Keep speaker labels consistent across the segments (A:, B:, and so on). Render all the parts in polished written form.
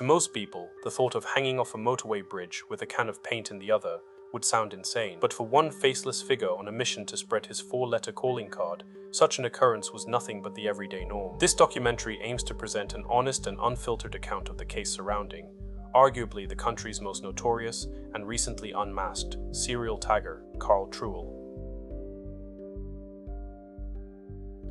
A: To most people, the thought of hanging off a motorway bridge with a can of paint in the other would sound insane. But for one faceless figure on a mission to spread his 4-letter calling card, such an occurrence was nothing but the everyday norm. This documentary aims to present an honest and unfiltered account of the case surrounding, arguably the country's most notorious and recently unmasked serial tagger, Karl Truell.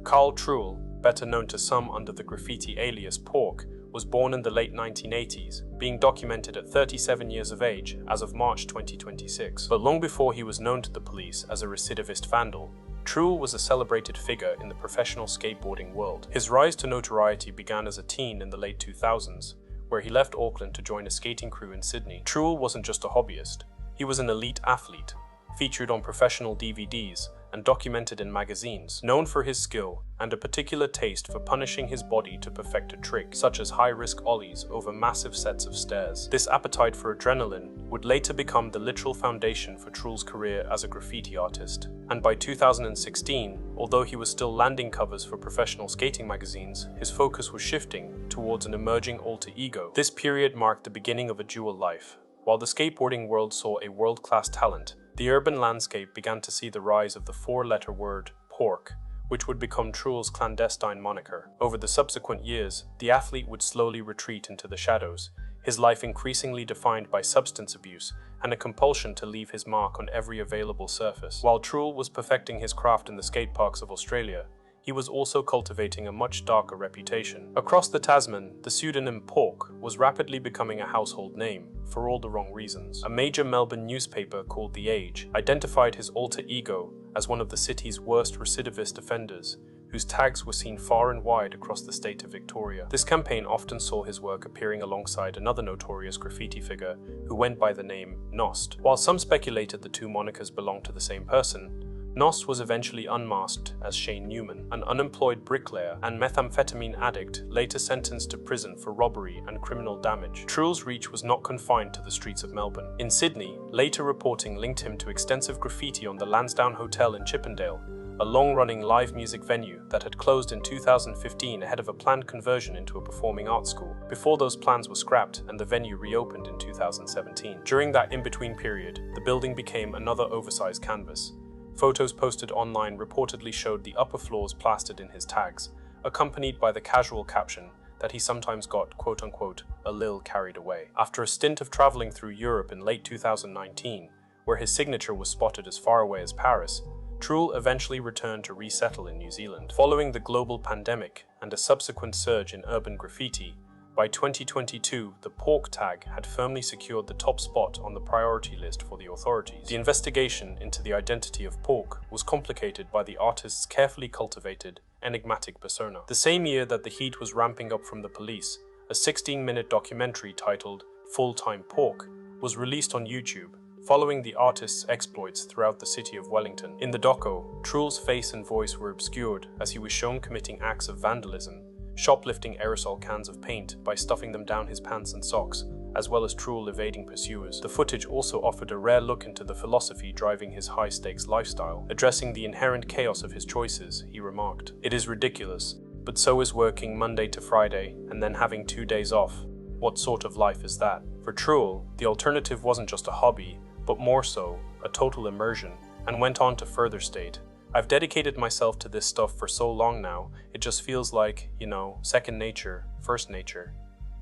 A: Karl Truell, better known to some under the graffiti alias Pork, was born in the late 1980s, being documented at 37 years of age as of March 2026. But long before he was known to the police as a recidivist vandal, Truell was a celebrated figure in the professional skateboarding world. His rise to notoriety began as a teen in the late 2000s, where he left Auckland to join a skating crew in Sydney. Truell wasn't just a hobbyist, he was an elite athlete, featured on professional DVDs and documented in magazines, known for his skill and a particular taste for punishing his body to perfect a trick, such as high-risk ollies over massive sets of stairs. This appetite for adrenaline would later become the literal foundation for Truell's career as a graffiti artist. And by 2016, although he was still landing covers for professional skating magazines, his focus was shifting towards an emerging alter ego. This period marked the beginning of a dual life. While the skateboarding world saw a world-class talent, the urban landscape began to see the rise of the 4-letter word, pork, which would become Truell's clandestine moniker. Over the subsequent years, the athlete would slowly retreat into the shadows, his life increasingly defined by substance abuse and a compulsion to leave his mark on every available surface. While Truell was perfecting his craft in the skate parks of Australia, he was also cultivating a much darker reputation. Across the Tasman, the pseudonym Pork was rapidly becoming a household name, for all the wrong reasons. A major Melbourne newspaper called The Age identified his alter ego as one of the city's worst recidivist offenders, whose tags were seen far and wide across the state of Victoria. This campaign often saw his work appearing alongside another notorious graffiti figure who went by the name Nost. While some speculated the two monikers belonged to the same person, Nost was eventually unmasked as Shane Newman, an unemployed bricklayer and methamphetamine addict later sentenced to prison for robbery and criminal damage. Truell's reach was not confined to the streets of Melbourne. In Sydney, later reporting linked him to extensive graffiti on the Lansdowne Hotel in Chippendale, a long-running live music venue that had closed in 2015 ahead of a planned conversion into a performing arts school, before those plans were scrapped and the venue reopened in 2017. During that in-between period, the building became another oversized canvas. Photos posted online reportedly showed the upper floors plastered in his tags, accompanied by the casual caption that he sometimes got, quote-unquote, a lil carried away. After a stint of traveling through Europe in late 2019, where his signature was spotted as far away as Paris, Truell eventually returned to resettle in New Zealand. Following the global pandemic and a subsequent surge in urban graffiti, by 2022, the Pork tag had firmly secured the top spot on the priority list for the authorities. The investigation into the identity of Pork was complicated by the artist's carefully cultivated, enigmatic persona. The same year that the heat was ramping up from the police, a 16-minute documentary titled Full-Time Pork was released on YouTube, following the artist's exploits throughout the city of Wellington. In the doco, Truell's face and voice were obscured as he was shown committing acts of vandalism, shoplifting aerosol cans of paint by stuffing them down his pants and socks, as well as Truell evading pursuers. The footage also offered a rare look into the philosophy driving his high-stakes lifestyle. Addressing the inherent chaos of his choices, he remarked, "It is ridiculous, but so is working Monday to Friday and then having 2 days off. What sort of life is that?" For Truell, the alternative wasn't just a hobby, but more so, a total immersion, and went on to further state, "I've dedicated myself to this stuff for so long now, it just feels like, second nature, first nature.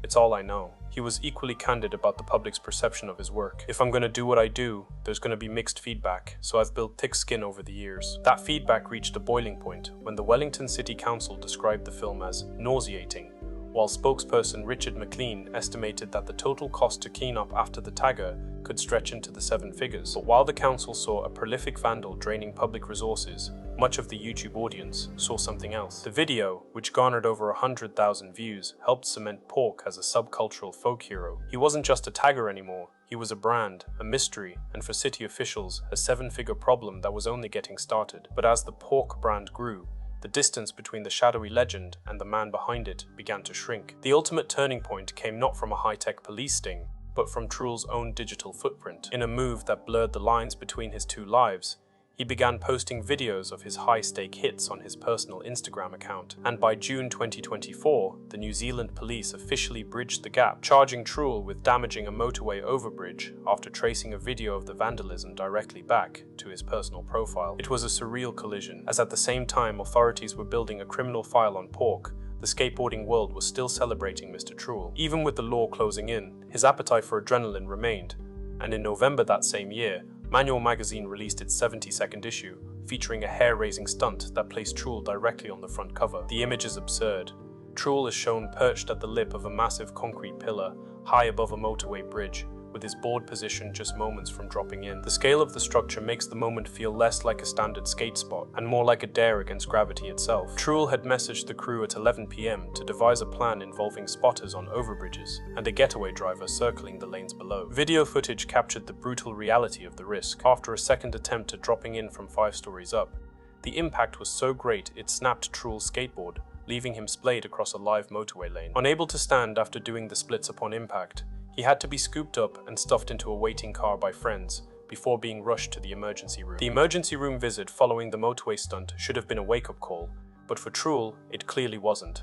A: It's all I know." He was equally candid about the public's perception of his work. "If I'm going to do what I do, there's going to be mixed feedback, so I've built thick skin over the years." That feedback reached a boiling point when the Wellington City Council described the film as nauseating, while spokesperson Richard McLean estimated that the total cost to clean up after the tagger could stretch into the 7 figures. But while the council saw a prolific vandal draining public resources, much of the YouTube audience saw something else. The video, which garnered over 100,000 views, helped cement Pork as a subcultural folk hero. He wasn't just a tagger anymore, he was a brand, a mystery, and for city officials, a 7-figure problem that was only getting started. But as the Pork brand grew, the distance between the shadowy legend and the man behind it began to shrink. The ultimate turning point came not from a high-tech police sting, but from Truell's own digital footprint. In a move that blurred the lines between his two lives, He began posting videos of his high-stake hits on his personal Instagram account, and by June 2024, the New Zealand police officially bridged the gap, charging Truell with damaging a motorway overbridge after tracing a video of the vandalism directly back to his personal profile. It was a surreal collision, as at the same time authorities were building a criminal file on Pork, the skateboarding world was still celebrating Mr. Truell. Even with the law closing in, his appetite for adrenaline remained, and in November that same year, Manual magazine released its 72nd issue, featuring a hair-raising stunt that placed Truell directly on the front cover. The image is absurd. Truell is shown perched at the lip of a massive concrete pillar, high above a motorway bridge, with his board positioned just moments from dropping in. The scale of the structure makes the moment feel less like a standard skate spot, and more like a dare against gravity itself. Truell had messaged the crew at 11 p.m. to devise a plan involving spotters on overbridges, and a getaway driver circling the lanes below. Video footage captured the brutal reality of the risk. After a second attempt at dropping in from 5 stories up, the impact was so great it snapped Truell's skateboard, leaving him splayed across a live motorway lane. Unable to stand after doing the splits upon impact, he had to be scooped up and stuffed into a waiting car by friends before being rushed to the emergency room. The emergency room visit following the motorway stunt should have been a wake-up call, but for Truell, it clearly wasn't.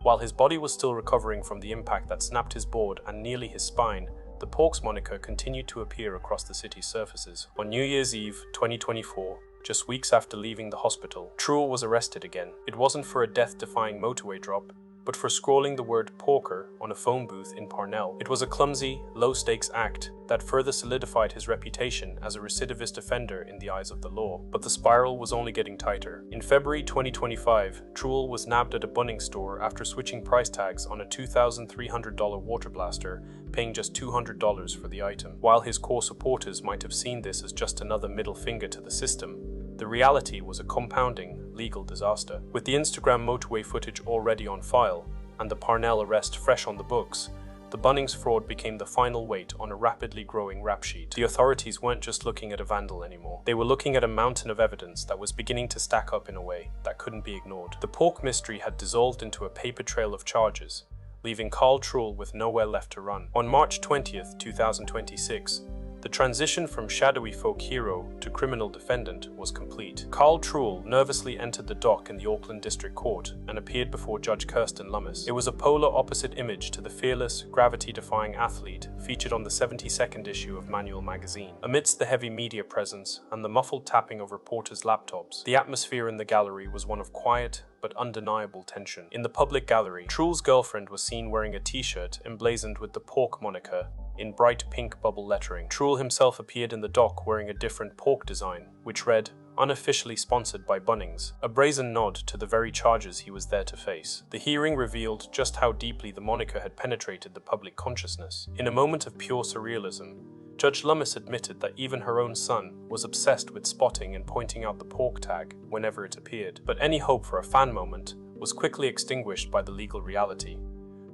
A: While his body was still recovering from the impact that snapped his board and nearly his spine, the Porks moniker continued to appear across the city's surfaces. On New Year's Eve, 2024, just weeks after leaving the hospital, Truell was arrested again. It wasn't for a death-defying motorway drop, but for scrawling the word "porker" on a phone booth in Parnell. It was a clumsy, low-stakes act that further solidified his reputation as a recidivist offender in the eyes of the law. But the spiral was only getting tighter. In February 2025, Truell was nabbed at a Bunnings store after switching price tags on a $2,300 water blaster, paying just $200 for the item. While his core supporters might have seen this as just another middle finger to the system, the reality was a compounding legal disaster. With the Instagram motorway footage already on file, and the Parnell arrest fresh on the books, the Bunnings fraud became the final weight on a rapidly growing rap sheet. The authorities weren't just looking at a vandal anymore. They were looking at a mountain of evidence that was beginning to stack up in a way that couldn't be ignored. The Pork mystery had dissolved into a paper trail of charges, leaving Karl Truell with nowhere left to run. On March 20th, 2026, the transition from shadowy folk hero to criminal defendant was complete. Karl Truell nervously entered the dock in the Auckland District Court and appeared before Judge Kirsten Lummis. It was a polar opposite image to the fearless, gravity-defying athlete featured on the 72nd issue of Manual magazine. Amidst the heavy media presence and the muffled tapping of reporters' laptops, the atmosphere in the gallery was one of quiet but undeniable tension. In the public gallery, Truell's girlfriend was seen wearing a t-shirt emblazoned with the Pork moniker in bright pink bubble lettering. Truell himself appeared in the dock wearing a different Pork design, which read, "Unofficially sponsored by Bunnings," a brazen nod to the very charges he was there to face. The hearing revealed just how deeply the moniker had penetrated the public consciousness. In a moment of pure surrealism, Judge Lummis admitted that even her own son was obsessed with spotting and pointing out the Pork tag whenever it appeared. But any hope for a fan moment was quickly extinguished by the legal reality.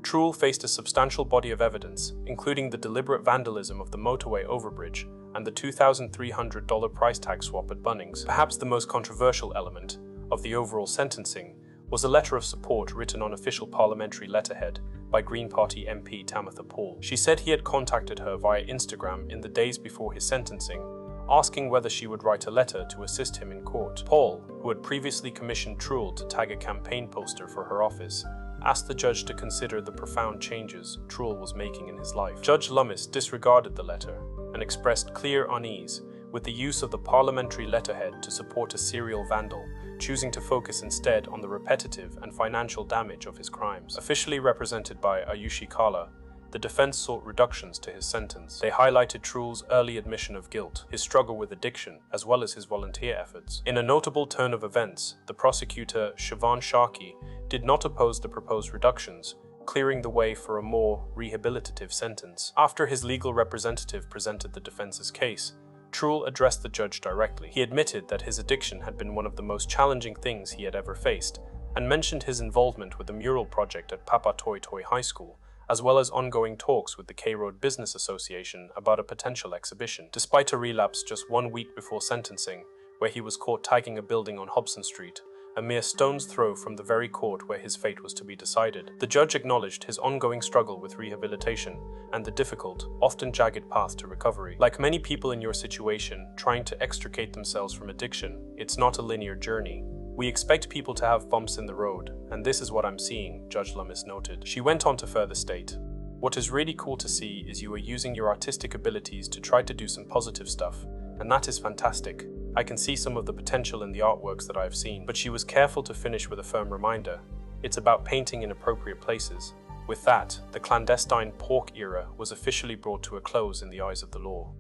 A: Truell faced a substantial body of evidence, including the deliberate vandalism of the motorway overbridge and the $2,300 price tag swap at Bunnings. Perhaps the most controversial element of the overall sentencing was a letter of support written on official parliamentary letterhead by Green Party MP Tamitha Paul. She said he had contacted her via Instagram in the days before his sentencing, asking whether she would write a letter to assist him in court. Paul, who had previously commissioned Truell to tag a campaign poster for her office, asked the judge to consider the profound changes Truell was making in his life. Judge Lummis disregarded the letter and expressed clear unease with the use of the parliamentary letterhead to support a serial vandal, choosing to focus instead on the repetitive and financial damage of his crimes. Officially represented by Ayushi Kala, the defense sought reductions to his sentence. They highlighted Truell's early admission of guilt, his struggle with addiction, as well as his volunteer efforts. In a notable turn of events, the prosecutor, Siobhan Sharkey, did not oppose the proposed reductions, clearing the way for a more rehabilitative sentence. After his legal representative presented the defense's case, Truell addressed the judge directly. He admitted that his addiction had been one of the most challenging things he had ever faced, and mentioned his involvement with the mural project at Papa Toi Toi High School, as well as ongoing talks with the K-Road Business Association about a potential exhibition. Despite a relapse just 1 week before sentencing, where he was caught tagging a building on Hobson Street, a mere stone's throw from the very court where his fate was to be decided. The judge acknowledged his ongoing struggle with rehabilitation and the difficult, often jagged path to recovery. Like many people in your situation trying to extricate themselves from addiction, it's not a linear journey. We expect people to have bumps in the road, and this is what I'm seeing, Judge Lummis noted. She went on to further state, "What is really cool to see is you are using your artistic abilities to try to do some positive stuff, and that is fantastic. I can see some of the potential in the artworks that I have seen." But she was careful to finish with a firm reminder. It's about painting in appropriate places. With that, the clandestine pork era was officially brought to a close in the eyes of the law.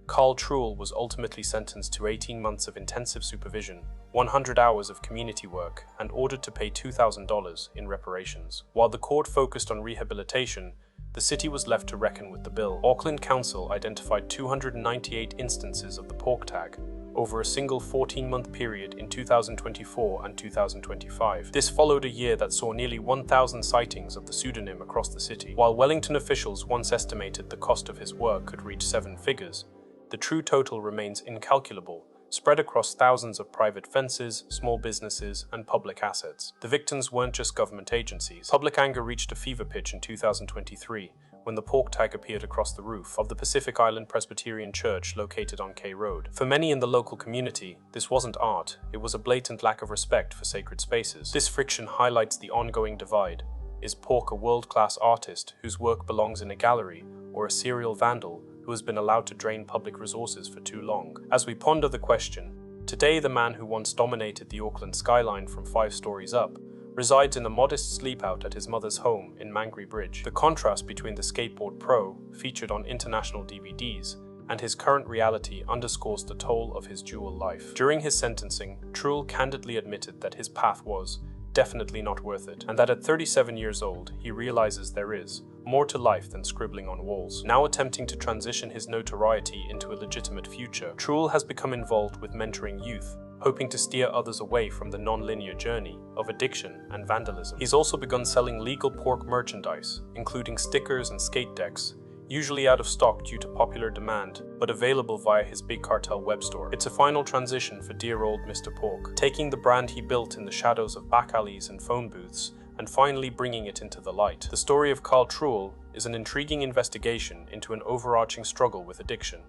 A: Karl Truell was ultimately sentenced to 18 months of intensive supervision, 100 hours of community work, and ordered to pay $2,000 in reparations. While the court focused on rehabilitation, the city was left to reckon with the bill. Auckland Council identified 298 instances of the pork tag over a single 14-month period in 2024 and 2025. This followed a year that saw nearly 1,000 sightings of the pseudonym across the city. While Wellington officials once estimated the cost of his work could reach 7 figures, the true total remains incalculable, spread across thousands of private fences, small businesses, and public assets. The victims weren't just government agencies. Public anger reached a fever pitch in 2023 when the pork tag appeared across the roof of the Pacific Island Presbyterian Church located on K Road. For many in the local community, this wasn't art, it was a blatant lack of respect for sacred spaces. This friction highlights the ongoing divide. Is pork a world-class artist whose work belongs in a gallery, or a serial vandal who has been allowed to drain public resources for too long? As we ponder the question, today the man who once dominated the Auckland skyline from 5 stories up resides in a modest sleepout at his mother's home in Mangere Bridge. The contrast between the skateboard pro, featured on international DVDs, and his current reality underscores the toll of his dual life. During his sentencing, Truell candidly admitted that his path was definitely not worth it, and that at 37 years old, he realizes there is more to life than scribbling on walls. Now attempting to transition his notoriety into a legitimate future, Truell has become involved with mentoring youth, hoping to steer others away from the non-linear journey of addiction and vandalism. He's also begun selling legal pork merchandise, including stickers and skate decks, usually out of stock due to popular demand, but available via his Big Cartel web store. It's a final transition for dear old Mr. Pork, taking the brand he built in the shadows of back alleys and phone booths, and finally bringing it into the light. The story of Karl Truell is an intriguing investigation into an overarching struggle with addiction,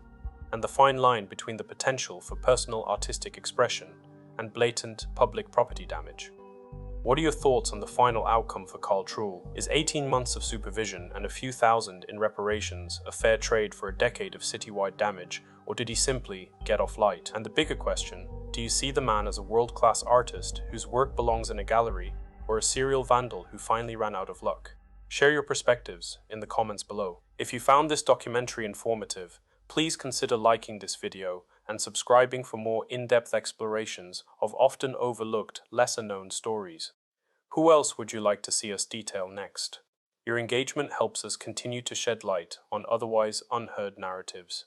A: and the fine line between the potential for personal artistic expression and blatant public property damage. What are your thoughts on the final outcome for Karl Truell? Is 18 months of supervision and a few thousand in reparations a fair trade for a decade of citywide damage, or did he simply get off light? And the bigger question, do you see the man as a world-class artist whose work belongs in a gallery, or a serial vandal who finally ran out of luck? Share your perspectives in the comments below. If you found this documentary informative, please consider liking this video and subscribing for more in-depth explorations of often overlooked, lesser-known stories. Who else would you like to see us detail next? Your engagement helps us continue to shed light on otherwise unheard narratives.